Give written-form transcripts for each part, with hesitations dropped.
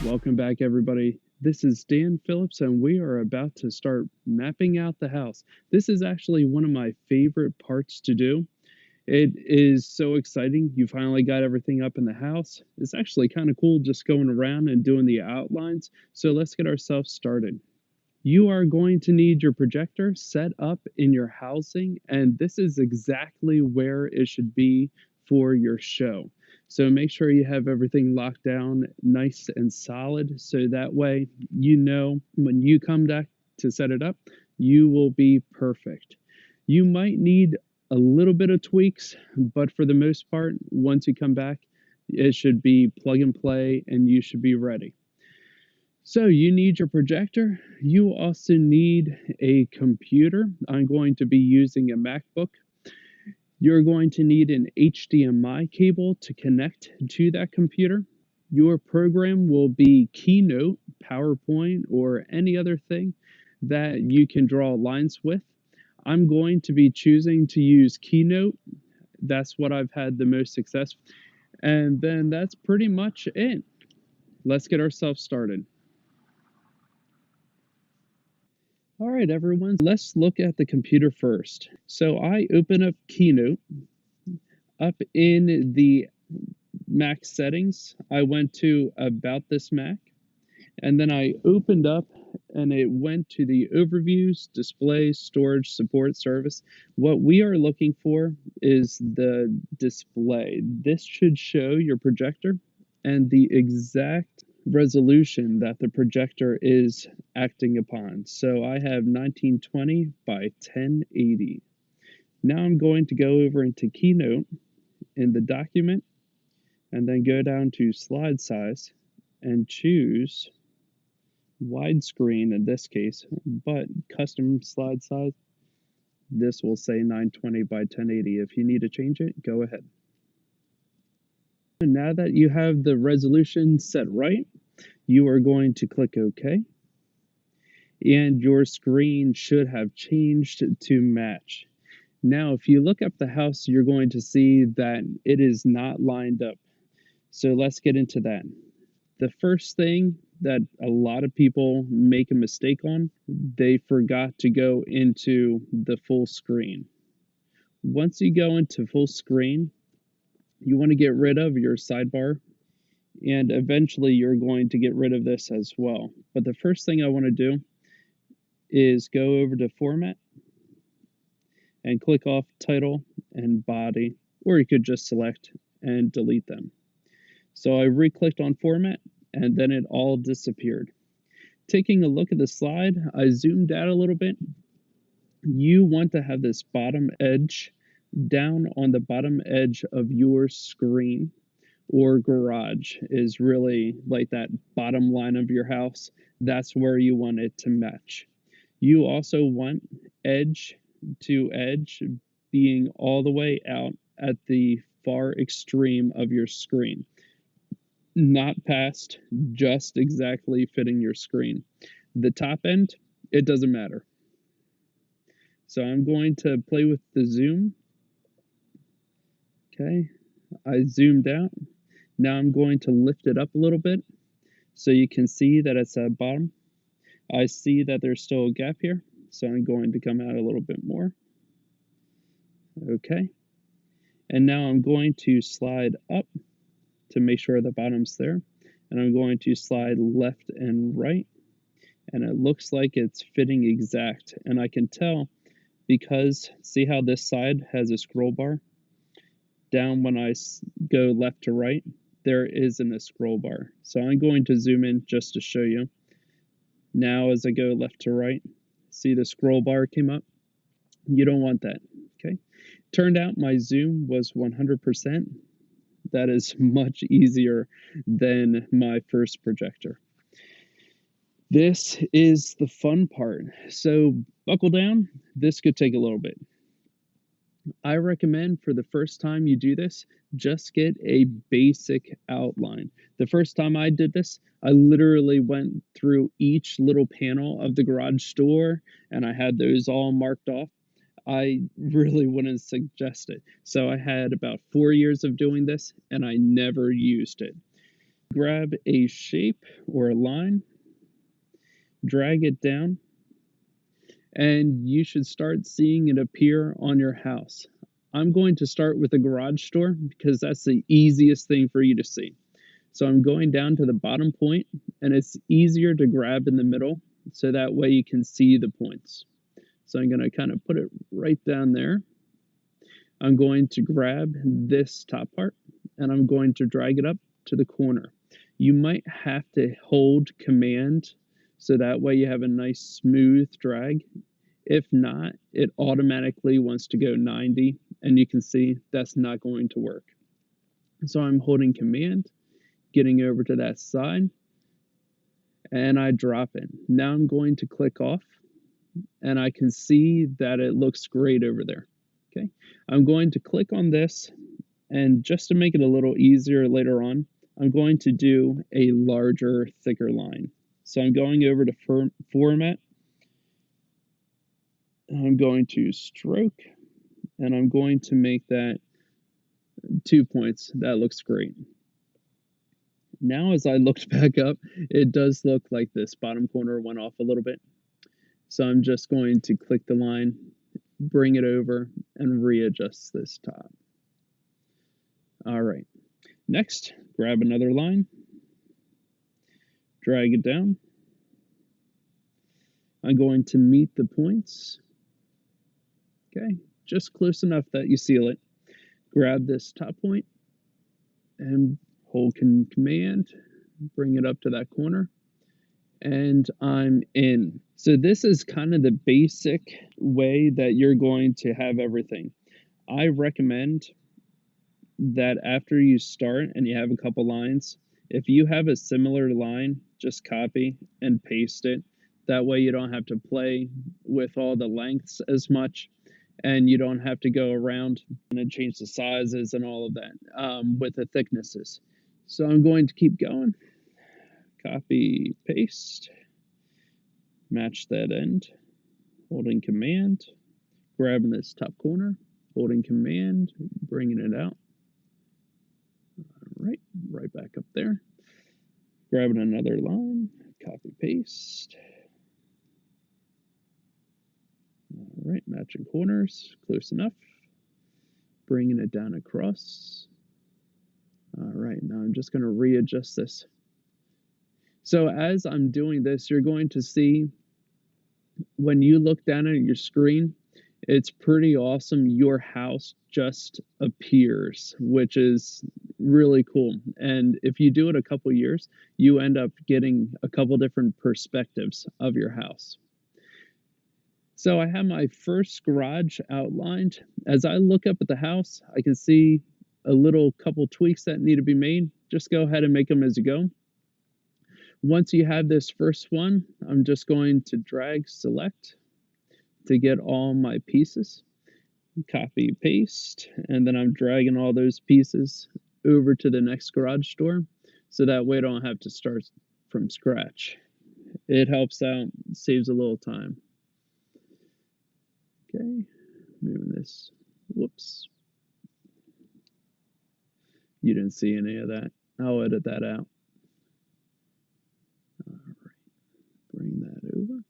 Welcome back, everybody. This is Dan Phillips, and we are about to start mapping out the house. This is actually one of my favorite parts to do. It is so exciting. You finally got everything up in the house. It's actually kind of cool just going around and doing the outlines. So let's get ourselves started. You are going to need your projector set up in your housing, and this is exactly where it should be for your show. So make sure you have everything locked down nice and solid so that way you know when you come back to set it up, you will be perfect. You might need a little bit of tweaks, but for the most part, once you come back, it should be plug and play and you should be ready. So you need your projector. You also need a computer. I'm going to be using a MacBook. You're going to need an HDMI cable to connect to that computer. Your program will be Keynote, PowerPoint, or any other thing that you can draw lines with. I'm going to be choosing to use Keynote. That's what I've had the most success. And then that's pretty much it. Let's get ourselves started. All right, everyone, let's look at the computer first. So I open up Keynote. Up in the Mac settings, I went to About This Mac, and then I opened up and it went to the Overviews, Display, Storage, Support, Service. What we are looking for is the display. This should show your projector and the exact resolution that the projector is acting upon. So I have 1920 by 1080. Now I'm going to go over into Keynote in the document and then go down to slide size and choose widescreen in this case, but custom slide size. This will say 920 by 1080. If you need to change it, go ahead. And now that you have the resolution set right, you are going to click OK. And your screen should have changed to match. Now, if you look up the house, you're going to see that it is not lined up. So let's get into that. The first thing that a lot of people make a mistake on, they forgot to go into the full screen. Once you go into full screen, you want to get rid of your sidebar, and eventually you're going to get rid of this as well. But the first thing I want to do is go over to Format and click off Title and Body, or you could just select and delete them. So I re-clicked on Format, and then it all disappeared. Taking a look at the slide, I zoomed out a little bit. You want to have this bottom edge down on the bottom edge of your screen, or garage is really like that bottom line of your house. That's where you want it to match. You also want edge to edge being all the way out at the far extreme of your screen, not past, just exactly fitting your screen. The top end, it doesn't matter. So I'm going to play with the zoom. Okay, I zoomed out. Now I'm going to lift it up a little bit so you can see that it's at bottom. I see that there's still a gap here, so I'm going to come out a little bit more. Okay, and now I'm going to slide up to make sure the bottom's there, and I'm going to slide left and right, and it looks like it's fitting exact. And I can tell because see how this side has a scroll bar? Down when I go left to right, there isn't a scroll bar. So I'm going to zoom in just to show you. Now as I go left to right, see the scroll bar came up? You don't want that, okay? Turned out my zoom was 100%. That is much easier than my first projector. This is the fun part. So buckle down, this could take a little bit. I recommend for the first time you do this, just get a basic outline. The first time I did this, I literally went through each little panel of the garage door and I had those all marked off. I really wouldn't suggest it. So I had about 4 years of doing this and I never used it. Grab a shape or a line, drag it down, and you should start seeing it appear on your house. I'm going to start with the garage door because that's the easiest thing for you to see. So I'm going down to the bottom point, and it's easier to grab in the middle, so that way you can see the points. So I'm going to kind of put it right down there. I'm going to grab this top part, and I'm going to drag it up to the corner. You might have to hold Command, so that way you have a nice smooth drag. If not, it automatically wants to go 90, and you can see that's not going to work. So I'm holding Command, getting over to that side, and I drop in. Now I'm going to click off, and I can see that it looks great over there. Okay, I'm going to click on this, and just to make it a little easier later on, I'm going to do a larger, thicker line. So I'm going over to Format, I'm going to Stroke, and I'm going to make that 2 points. That looks great. Now as I looked back up, it does look like this bottom corner went off a little bit. So I'm just going to click the line, bring it over, and readjust this top. All right. Next, grab another line, drag it down. I'm going to meet the points. Okay, just close enough that you seal it. Grab this top point and hold Command, bring it up to that corner, and I'm in. So this is kind of the basic way that you're going to have everything. I recommend that after you start and you have a couple lines, if you have a similar line, just copy and paste it. That way you don't have to play with all the lengths as much, and you don't have to go around and change the sizes and all of that with the thicknesses. So I'm going to keep going. Copy, paste, match that end, holding Command, grabbing this top corner, holding Command, bringing it out. All right back up there. Grabbing another line, copy, paste. All right, matching corners, close enough. Bringing it down across. All right, now I'm just going to readjust this. So as I'm doing this, you're going to see when you look down at your screen, it's pretty awesome. Your house just appears, which is really cool. And if you do it a couple years, you end up getting a couple different perspectives of your house. So I have my first garage outlined. As I look up at the house, I can see a little couple tweaks that need to be made. Just go ahead and make them as you go. Once you have this first one, I'm just going to drag select to get all my pieces. Copy, paste, and then I'm dragging all those pieces over to the next garage door, so that way I don't have to start from scratch. It helps out, saves a little time. Okay, moving this. Whoops. You didn't see any of that. I'll edit that out. All right, bring that over.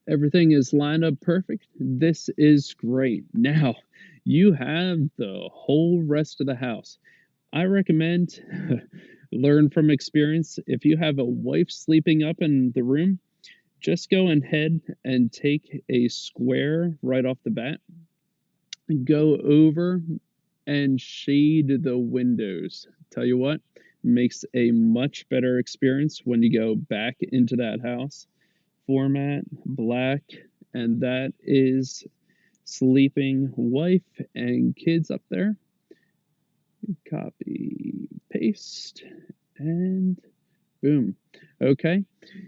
Everything is lined up perfect. This is great. Now, you have the whole rest of the house. I recommend learn from experience. If you have a wife sleeping up in the room, just go ahead and take a square right off the bat, go over and shade the windows. Tell you what, makes a much better experience when you go back into that house. Format, black, and that is sleeping wife and kids up there. Copy, paste, and boom. Okay,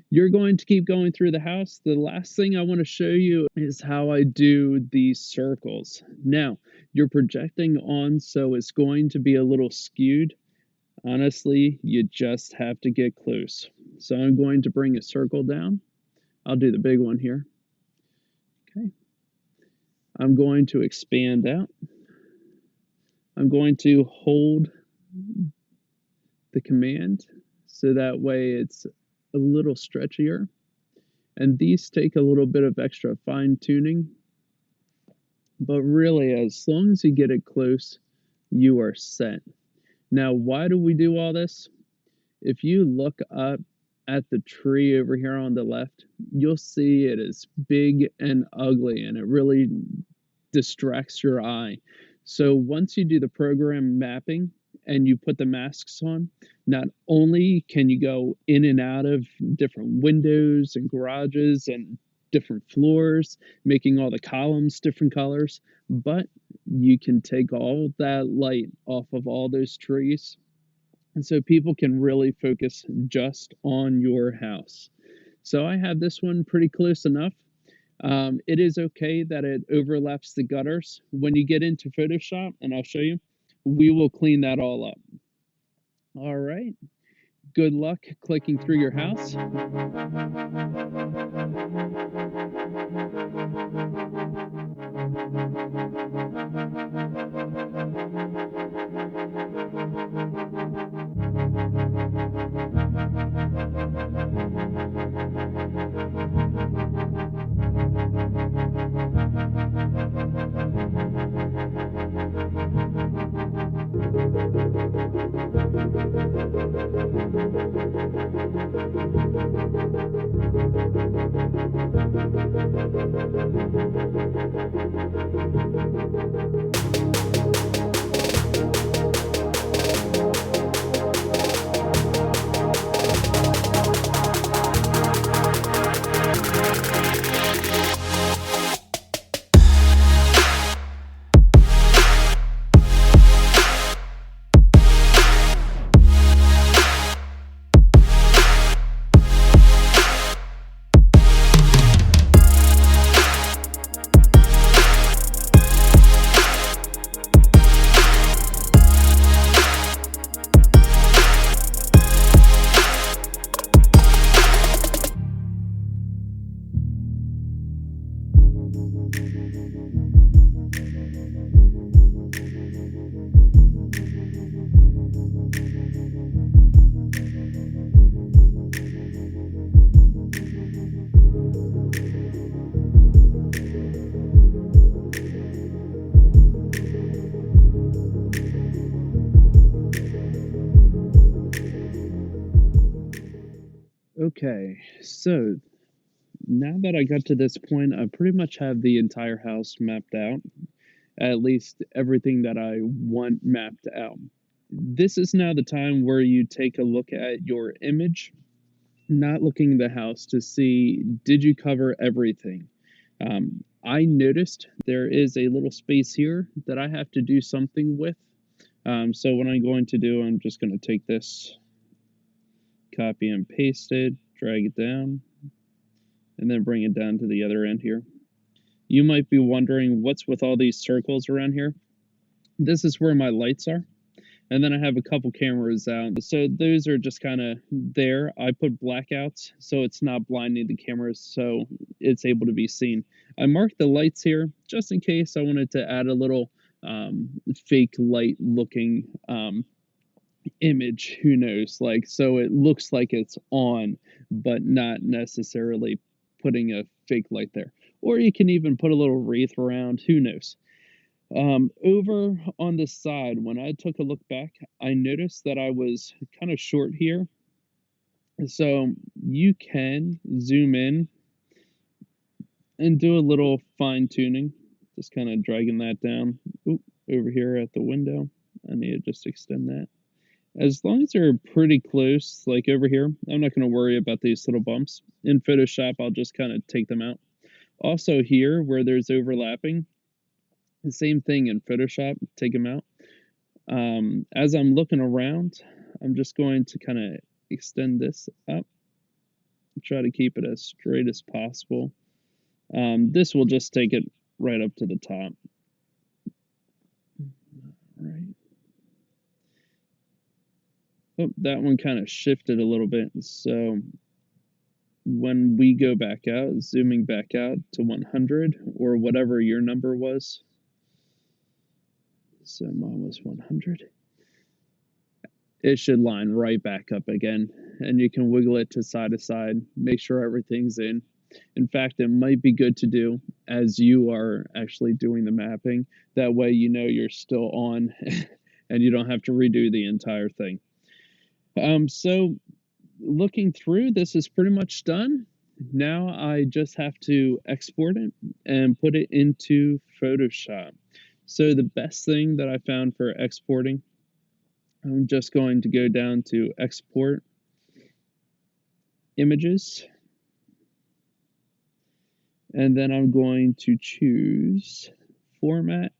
you're going to keep going through the house. The last thing I want to show you is how I do these circles. Now, you're projecting on, so it's going to be a little skewed. Honestly, you just have to get close. So I'm going to bring a circle down. I'll do the big one here. Okay. I'm going to expand out. I'm going to hold the command so that way it's a little stretchier. And these take a little bit of extra fine tuning, but really, as long as you get it close, you are set. Now, why do we do all this? If you look up at the tree over here on the left, you'll see it is big and ugly, and it really distracts your eye. So once you do the program mapping and you put the masks on, not only can you go in and out of different windows and garages and different floors, making all the columns different colors, but you can take all that light off of all those trees. And so people can really focus just on your house. So I have this one pretty close enough. It is okay that it overlaps the gutters. When you get into Photoshop, and I'll show you, we will clean that all up. All right. Good luck clicking through your house. Okay, so now that I got to this point, I pretty much have the entire house mapped out, at least everything that I want mapped out. This is now the time where you take a look at your image, not looking at the house to see, did you cover everything? I noticed there is a little space here that I have to do something with. So what I'm going to do, I'm just going to take this, copy and paste it, drag it down, and then bring it down to the other end here. You might be wondering what's with all these circles around here. This is where my lights are. And then I have a couple cameras out. So those are just kind of there. I put blackouts so it's not blinding the cameras, so it's able to be seen. I marked the lights here just in case I wanted to add a little fake light looking image, who knows, like, so it looks like it's on, but not necessarily putting a fake light there. Or you can even put a little wreath around, who knows. Over on the side, when I took a look back, I noticed that I was kind of short here. So you can zoom in and do a little fine tuning, just kind of dragging that down. Oop, over here at the window, I need to just extend that. As long as they're pretty close, like over here, I'm not going to worry about these little bumps. In Photoshop, I'll just kind of take them out. Also here, where there's overlapping, the same thing in Photoshop, take them out. As I'm looking around, I'm just going to kind of extend this up, try to keep it as straight as possible. This will just take it right up to the top. Right. Oh, that one kind of shifted a little bit. So when we go back out, zooming back out to 100 or whatever your number was. So mine was 100. It should line right back up again, and you can wiggle it to side, make sure everything's in. In fact, it might be good to do as you are actually doing the mapping. That way you know you're still on and you don't have to redo the entire thing. So looking through, this is pretty much done. Now I just have to export it and put it into Photoshop. So the best thing that I found for exporting, I'm just going to go down to Export Images, and then I'm going to choose Format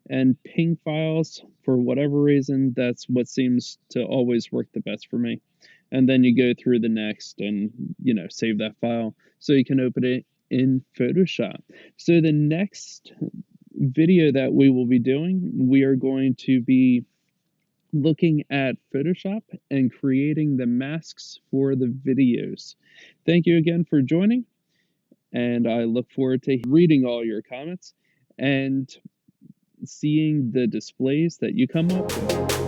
and Ping Files. For whatever reason, that's what seems to always work the best for me. And then you go through the next and, save that file so you can open it in Photoshop. So the next video that we will be doing, we are going to be looking at Photoshop and creating the masks for the videos. Thank you again for joining, and I look forward to reading all your comments and seeing the displays that you come up with.